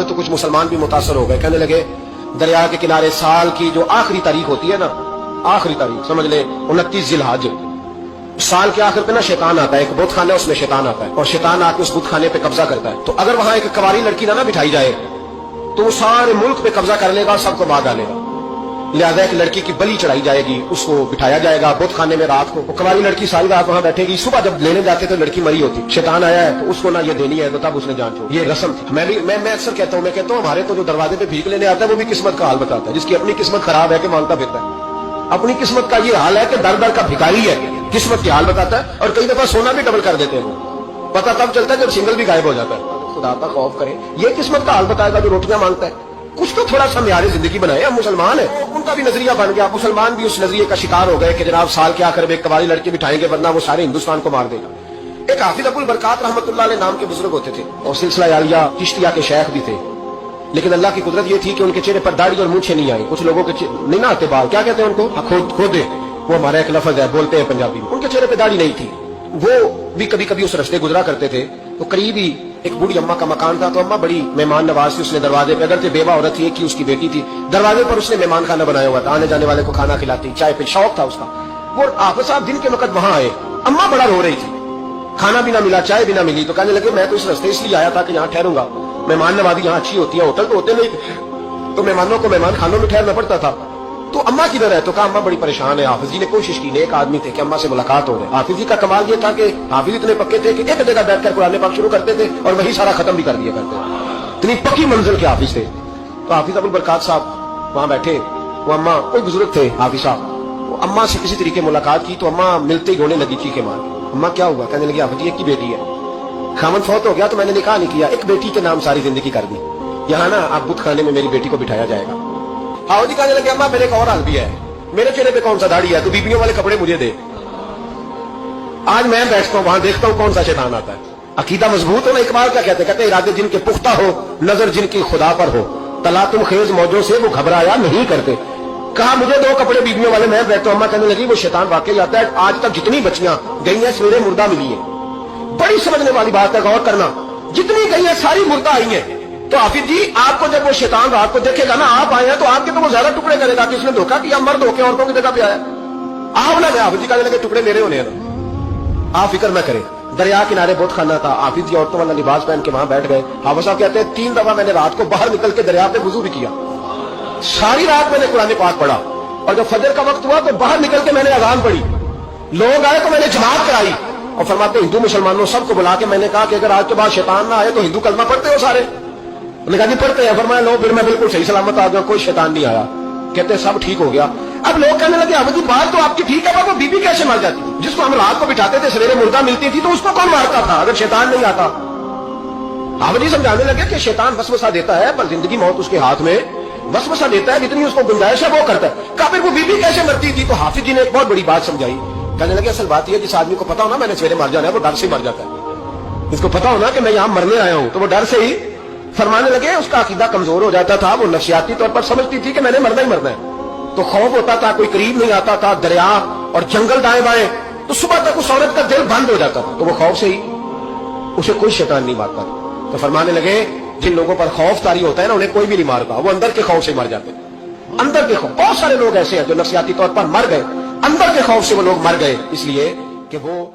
تو کچھ مسلمان بھی متاثر ہو گئے، کہنے لگے دریا کے کنارے سال کی جو آخری تاریخ ہوتی ہے نا، آخری تاریخ سمجھ لیں 29 ذی الحج، سال کے آخر پہ نا شیطان آتا ہے، ایک بت خانہ ہے اس میں شیطان آتا ہے اور شیطان آ کے اس بت خانے پہ قبضہ کرتا ہے. تو اگر وہاں ایک کواری لڑکی نہ بٹھائی جائے تو وہ سارے ملک پہ قبضہ کر لے گا، سب کو مار ڈالے گا. لہذا ایک لڑکی کی بلی چڑھائی جائے گی، اس کو بٹھایا جائے گا بت خانے میں رات کو. کواری لڑکی ساری رات وہاں بیٹھے گی، صبح جب لینے جاتے تو لڑکی مری ہوتی، شیطان آیا ہے تو اس کو نہ یہ دینی ہے، تو تب اس نے جان چھوڑی. یہ رسم تھی. میں اکثر کہتا ہوں ہمارے تو جو دروازے پہ بھیک لینے آتا ہے وہ بھی قسمت کا حال بتاتا ہے، جس کی اپنی قسمت خراب ہے کہ مانگتا پھرتا ہے. اپنی قسمت کا یہ حال ہے کہ در در کا بھکاری ہے، قسمت کی حال بتاتا ہے. اور کئی دفعہ سونا بھی ڈبل کر دیتے ہیں، وہ پتہ تب چلتا ہے جب سنگل بھی غائب ہو جاتا ہے. خدا کا خوف کریں، یہ قسمت کا حال بتائے گا جو روٹیاں مانگتا ہے. کچھ تو تھوڑا سا معیار زندگی بنائے. ہم مسلمان ہیں، ان کا بھی نظریہ بن گیا، مسلمان بھی اس نظریے کا شکار ہو گئے کہ جناب سال کے آخر میں ایک قبائلی لڑکی بٹھائیں گے ورنہ وہ سارے ہندوستان کو مار دے گا. ایک حافظ ابو البرکات رحمۃ اللہ علیہ نام کے بزرگ ہوتے تھے اور سلسلہ عالیہ چشتیہ کے شیخ بھی تھے، لیکن اللہ کی قدرت یہ تھی کہ ان کے چہرے پر داڑھی اور مونچھیں نہیں آئی. کچھ لوگوں کے نہیں نہ آتے بال، کیا کہتے ہیں ان کو؟ کھودے. وہ ہمارا ایک لفظ ہے، بولتے ہیں پنجابی میں. ان کے چہرے پہ داڑھی نہیں تھی. وہ بھی کبھی کبھی اس رستے گزرا کرتے تھے تو قریب ہی ایک بوڑھی اماں کا مکان تھا. تو اماں بڑی مہمان نواز تھی. اس نے دروازے پہ، اگرچہ بیوہ عورت تھی، ایک کی اس کی بیٹی تھی، دروازے پر اس نے مہمان خانہ بنایا ہوا تھا. آنے جانے والے کو کھانا کھلاتی، چائے پہ شوق تھا اس کا. وہ حافظ صاحب دن کے وقت وہاں آئے، اماں بڑا رو رہی تھی، کھانا بھی نہ ملا، چائے بھی نہ ملی. تو کہنے لگے میں تو اس رستے اس لیے آیا تھا کہ یہاں ٹھہروں گا، مہمان نوازی یہاں اچھی ہوتی ہے، ہوٹل تو ہوتے نہیں، تو مہمانوں کو مہمان خانوں میں ٹھہرنا پڑتا تھا. تو اماں کدھر ہے؟ تو کہا اماں بڑی پریشان ہے. حافظ جی نے کوشش کی، نیک آدمی تھے کہ اماں سے ملاقات ہو جائے. حافظ جی کا کمال یہ تھا کہ حافظ اتنے پکے تھے کہ ایک جگہ بیٹھ کر قرآن پاک شروع کرتے تھے اور وہی سارا ختم بھی کر دیا کرتے. اتنی پکی منزل کے حافظ تھے. تو حافظ ابو البرکات صاحب وہاں بیٹھے، وہ اماں کوئی بزرگ تھے حافظ صاحب، وہ اماں سے کسی طریقے ملاقات کی تو اماں ملتے ہی رونے لگی چیخیں مار. اماں کیا ہوا؟ کہنے لگی حافظ جی ایک کی بیٹی ہے، خامن فوت ہو گیا تو میں نے نکاح نہیں کیا، ایک بیٹی کے نام ساری زندگی کر دی، یہاں نا آپ بت خانے میں میری بیٹی کو بٹھایا جائے گا. ہاؤ جی کہنے لگے اماں میرے ایک اور حال بھی ہے، میرے چہرے پہ کون سا داڑھی ہے، تو بیبیوں والے کپڑے مجھے دے. آج میں بیٹھتا ہوں وہاں دیکھتا ہوں کون سا شیطان آتا ہے. عقیدہ مضبوط ہو نا. اقبال کیا کہتے ہیں ارادے جن کے پختہ ہو، نظر جن کی خدا پر ہو، تلاطم خیز موجوں سے وہ گھبرایا نہیں کرتے. کہا مجھے دو کپڑے بیبیوں والے، میں بیٹھتا ہوں. اماں کہنے لگی وہ شیطان واقعی آتا ہے، آج تک جتنی بچیاں گئی ہیں سویرے مردہ ملی ہیں. بڑی سمجھنے والی بات ہے، غور کرنا، جتنی گئی ہیں ساری مردہ آئی ہیں. تو حافظ جی آپ کو جب وہ شیطان رات کو دیکھے گا نا، آپ آئے ہیں تو آپ کے تو وہ زیادہ ٹکڑے کرے گا کہ اس نے دھوکہ کیا، مرد ہو کے عورتوں کی جگہ پہ آیا. آپ نہ گئے. حافظ جی کہنے لگے ٹکڑے میرے ہونے ہیں، آپ فکر نہ کریں. دریا کنارے بہت خانہ تھا. حافظ جی عورتوں والا لباس پہن کے وہاں بیٹھ گئے. حافظ صاحب کہتے ہیں 3 دفعہ میں نے رات کو باہر نکل کے دریا پہ وضو بھی کیا، ساری رات میں نے قرآن پاک پڑھا، اور جب فجر کا وقت ہوا تو باہر نکل کے میں نے اذان پڑھی. لوگ آئے تو میں نے جماعت کرائی. اور فرماتے ہندو مسلمانوں سب کو بلا کے میں نے کہا کہ اگر آج کے بعد شیطان نہ آئے تو ہندو کلمہ پڑھتے ہو سارے؟ انہوں نے کہا جی پڑھتے ہیں. فرمایا لو پھر میں بالکل صحیح سلامت آ گیا، کوئی شیطان نہیں آیا. کہتے ہیں سب ٹھیک ہو گیا. اب لوگ کہنے لگے حافظ جی بات تو آپ کی ٹھیک ہے، پر وہ بیوی کیسے مر جاتی تھی؟ جس کو ہم رات کو بٹھاتے تھے سویرے مردہ ملتی تھی، تو اس کو کون مارتا تھا اگر شیطان نہیں آتا؟ حافظ جی سمجھانے لگے کہ شیطان وسوسہ دیتا ہے پر زندگی موت اس کے ہاتھ میں، وسوسہ دیتا ہے، جتنی اس کو گنجائش ہے وہ کرتا ہے. کہا پھر وہ بیوی کیسے مرتی تھی؟ تو حافظ جی نے ایک بہت بڑی بات سمجھائی. کہنے لگے اصل بات یہ جس آدمی کو پتا ہو نا میں نے سویرے مر جانا ہے، وہ ڈر سے مر جاتا ہے. اس کو پتا ہو نا کہ میں یہاں مرنے آیا ہوں تو وہ ڈر سے ہی. فرمانے لگے اس کا عقیدہ کمزور ہو جاتا تھا، وہ نفسیاتی طور پر سمجھتی تھی کہ میں نے مرنا ہی مرنا ہے، تو خوف ہوتا تھا، کوئی قریب نہیں آتا تھا، دریا اور جنگل دائیں بائیں، تو صبح تک اس عورت کا دل بند ہو جاتا تھا، تو وہ خوف سے ہی اسے کوئی شیطان نہیں مارتا. تو فرمانے لگے جن لوگوں پر خوف طاری ہوتا ہے نا انہیں کوئی بھی نہیں مارتا، وہ اندر کے خوف سے مر جاتے. اندر کے خوف. بہت سارے لوگ ایسے ہیں جو نفسیاتی طور پر مر گئے، اندر کے خوف سے وہ لوگ مر گئے، اس لیے کہ وہ